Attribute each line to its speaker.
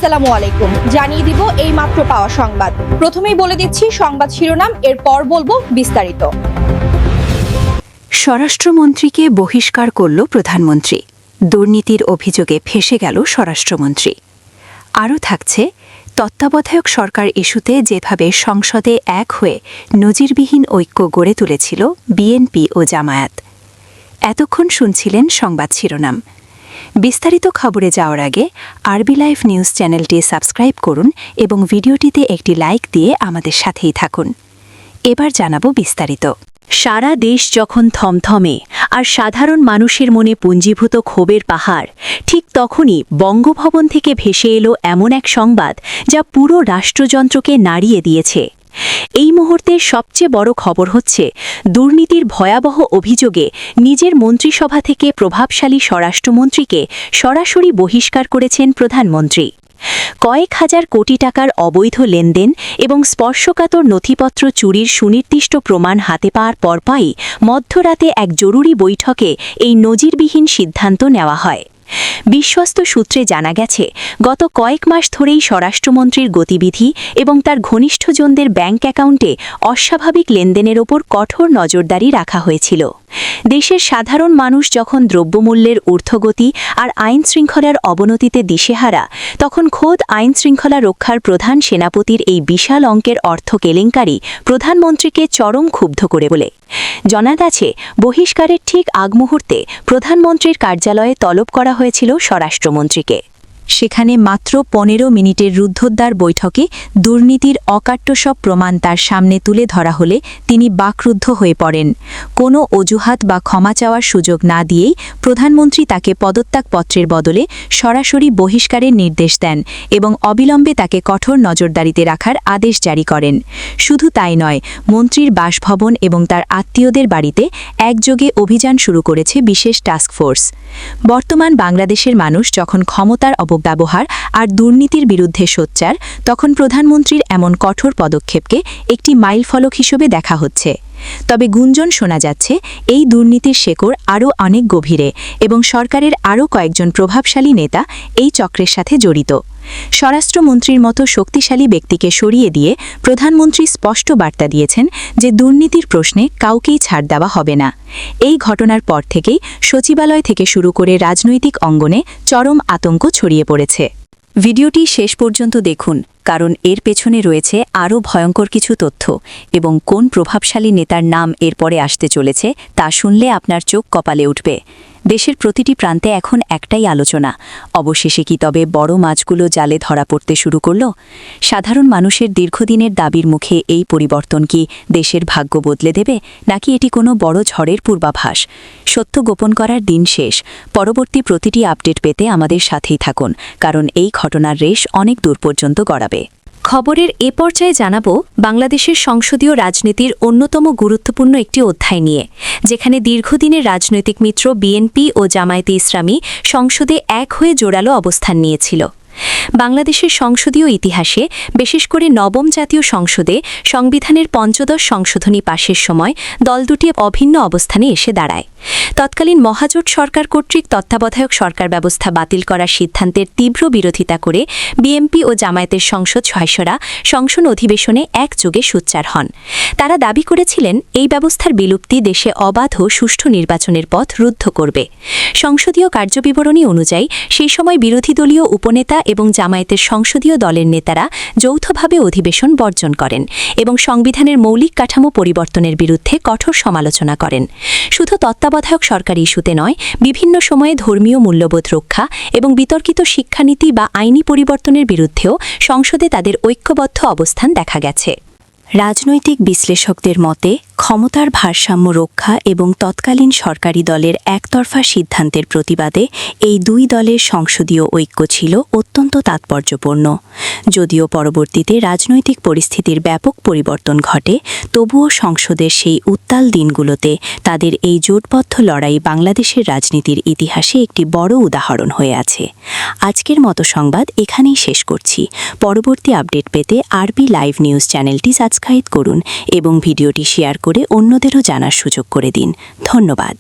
Speaker 1: আসসালামু আলাইকুম। জানিয়ে দিব এই মাত্র পাওয়া সংবাদ। প্রথমেই বলে দিচ্ছি সংবাদ শিরোনাম, এরপর বলবো বিস্তারিত।
Speaker 2: স্বরাষ্ট্রমন্ত্রীকে বহিষ্কার করল প্রধানমন্ত্রী। দুর্নীতির অভিযোগে ফেঁসে গেল স্বরাষ্ট্রমন্ত্রী। আরও থাকছে, তত্ত্বাবধায়ক সরকার ইস্যুতে যেভাবে সংসদে এক হয়ে নজিরবিহীন ঐক্য গড়ে তুলেছিল বিএনপি ও জামায়াত। এতক্ষণ শুনছিলেন সংবাদ শিরোনাম। বিস্তারিত খবরে যাওয়ার আগে আরবি লাইভ নিউজ চ্যানেলটি সাবস্ক্রাইব করুন এবং ভিডিওটিতে একটি লাইক দিয়ে আমাদের সাথেই থাকুন। এবার জানাবো বিস্তারিত।
Speaker 3: সারা দেশ যখন থমথমে আর সাধারণ মানুষের মনে পুঞ্জীভূত ক্ষোভের পাহাড়, ঠিক তখনই বঙ্গভবন থেকে ভেসে এলো এমন এক সংবাদ যা পুরো রাষ্ট্রযন্ত্রকে নাড়িয়ে দিয়েছে। এই মুহূর্তের সবচেয়ে বড় খবর হচ্ছে, দুর্নীতির ভয়াবহ অভিযোগে নিজের মন্ত্রিসভা থেকে প্রভাবশালী স্বরাষ্ট্রমন্ত্রীকে সরাসরি বহিষ্কার করেছেন প্রধানমন্ত্রী। কয়েক হাজার কোটি টাকার অবৈধ লেনদেন এবং স্পর্শকাতর নথিপত্র চুরির সুনির্দিষ্ট প্রমাণ হাতে পাওয়ার পরপরই মধ্যরাতে এক জরুরি বৈঠকে এই নজিরবিহীন সিদ্ধান্ত নেওয়া হয়। বিশ্বস্ত সূত্রে জানা গেছে, গত কয়েক মাস ধরেই স্বরাষ্ট্রমন্ত্রীর গতিবিধি এবং তার ঘনিষ্ঠজনদের ব্যাংক অ্যাকাউন্টে অস্বাভাবিক লেনদেনের ওপর কঠোর নজরদারি রাখা হয়েছিল। দেশের সাধারণ মানুষ যখন দ্রব্যমূল্যের ঊর্ধ্বগতি আর আইনশৃঙ্খলার অবনতিতে দিশেহারা, তখন খোদ আইনশৃঙ্খলা রক্ষার প্রধান সেনাপতির এই বিশাল অঙ্কের অর্থ কেলেঙ্কারি প্রধানমন্ত্রীকে চরম ক্ষুব্ধ করে বলে জানা গেছে। বহিষ্কারের ঠিক আগ মুহূর্তে প্রধানমন্ত্রীর কার্যালয়ে তলব করা হয়েছিল স্বরাষ্ট্রমন্ত্রীকে। সেখানে মাত্র 15 মিনিটের রুদ্ধদ্বার বৈঠকে দুর্নীতির অকাট্য সব প্রমাণ তার সামনে তুলে ধরা হলে তিনি বাকরুদ্ধ হয়ে পড়েন। কোনো অজুহাত বা ক্ষমা চাওয়ার সুযোগ না দিয়েই প্রধানমন্ত্রী তাকে পদত্যাগপত্রের বদলে সরাসরি বহিষ্কারের নির্দেশ দেন এবং অবিলম্বে তাকে কঠোর নজরদারিতে রাখার আদেশ জারি করেন। শুধু তাই নয়, মন্ত্রীর বাসভবন এবং তার আত্মীয়দের বাড়িতে একযোগে অভিযান শুরু করেছে বিশেষ টাস্কফোর্স। বর্তমান বাংলাদেশের মানুষ যখন ক্ষমতার অপব্যবহার আর দুর্নীতির বিরুদ্ধে সোচ্চার, তখন প্রধানমন্ত্রীর এমন কঠোর পদক্ষেপকে একটি মাইলফলক হিসেবে দেখা হচ্ছে। তবে গুঞ্জন শোনা যাচ্ছে, এই দুর্নীতির শেকড় আরও অনেক গভীরে এবং সরকারের আরও কয়েকজন প্রভাবশালী নেতা এই চক্রের সাথে জড়িত। স্বরাষ্ট্রমন্ত্রীর মতো শক্তিশালী ব্যক্তিকে সরিয়ে দিয়ে প্রধানমন্ত্রী স্পষ্ট বার্তা দিয়েছেন যে দুর্নীতির প্রশ্নে কাউকেই ছাড় দেওয়া হবে না। এই ঘটনার পর থেকেই সচিবালয় থেকে শুরু করে রাজনৈতিক অঙ্গনে চরম আতঙ্ক ছড়িয়ে পড়েছে। ভিডিওটি শেষ পর্যন্ত দেখুন, কারণ এর পেছনে রয়েছে আরও ভয়ঙ্কর কিছু তথ্য এবং কোন প্রভাবশালী নেতার নাম এরপরে আসতে চলেছে তা শুনলে আপনার চোখ কপালে উঠবে। দেশের প্রতিটি প্রান্তে এখন একটাই আলোচনা, অবশেষে কি তবে বড় মাছগুলো জালে ধরা পড়তে শুরু করল? সাধারণ মানুষের দীর্ঘদিনের দাবির মুখে এই পরিবর্তন কি দেশের ভাগ্য বদলে দেবে, নাকি এটি কোনো বড় ঝড়ের পূর্বাভাস? সত্য গোপন করার দিন শেষ। পরবর্তী প্রতিটি আপডেট পেতে আমাদের সাথেই থাকুন, কারণ এই ঘটনার রেশ অনেক দূর পর্যন্ত গড়াবে। খবরের এ পর্যায়ে জানাবো বাংলাদেশের সংসদীয় রাজনীতির অন্যতম গুরুত্বপূর্ণ একটি অধ্যায় নিয়ে, যেখানে দীর্ঘদিনের রাজনৈতিক মিত্র বিএনপি ও জামায়াতে ইসলামী সংসদে এক হয়ে জোরালো অবস্থান নিয়েছিল। বাংলাদেশের সংসদীয় ইতিহাসে, বিশেষ করে নবম জাতীয় সংসদে সংবিধানের ৫৫ সংশোধনী পাশের সময় দল দুটি অভিন্ন অবস্থানে এসে দাঁড়ায়। তৎকালীন মহাজোট সরকার কর্তৃক তত্ত্বাবধায়ক সরকার ব্যবস্থা বাতিল করার সিদ্ধান্তের তীব্র বিরোধিতা করে বিএনপি ও জামায়াতের সংসদ সদস্যরা সংসদ অধিবেশনে একযোগে সোচ্চার হন। তারা দাবি করেছিলেন, এই ব্যবস্থার বিলুপ্তি দেশে অবাধ ও সুষ্ঠু নির্বাচনের পথ রুদ্ধ করবে। সংসদীয় কার্যবিবরণী অনুযায়ী সেই সময় বিরোধী দলীয় উপনেতা এবং জামায়াতের সংসদীয় দলের নেতারা যৌথভাবে অধিবেশন বর্জন করেন এবং সংবিধানের মৌলিক কাঠামো পরিবর্তনের বিরুদ্ধে কঠোর সমালোচনা করেন। শুধু তত্ত্বাবধায়ক সরকার ইস্যুতে নয়, বিভিন্ন সময়ে ধর্মীয় মূল্যবোধ রক্ষা এবং বিতর্কিত শিক্ষানীতি বা আইনি পরিবর্তনের বিরুদ্ধেও সংসদে তাদের ঐক্যবদ্ধ অবস্থান দেখা গেছে। রাজনৈতিক বিশ্লেষকদের মতে, ক্ষমতার ভারসাম্য রক্ষা এবং তৎকালীন সরকারি দলের একতরফা সিদ্ধান্তের প্রতিবাদে এই দুই দলের সংসদীয় ঐক্য ছিল অত্যন্ত তাৎপর্যপূর্ণ। যদিও পরবর্তীতে রাজনৈতিক পরিস্থিতির ব্যাপক পরিবর্তন ঘটে, তবুও সংসদের সেই উত্তাল দিনগুলোতে তাদের এই জোটবদ্ধ লড়াই বাংলাদেশের রাজনীতির ইতিহাসে একটি বড় উদাহরণ হয়ে আছে। আজকের মতো সংবাদ এখানেই শেষ করছি। পরবর্তী আপডেট পেতে আরবি লাইভ নিউজ চ্যানেলটি সাবস্ক্রাইব করুন এবং ভিডিওটি শেয়ার করে অন্যদেরও জানার সুযোগ করে দিন। ধন্যবাদ।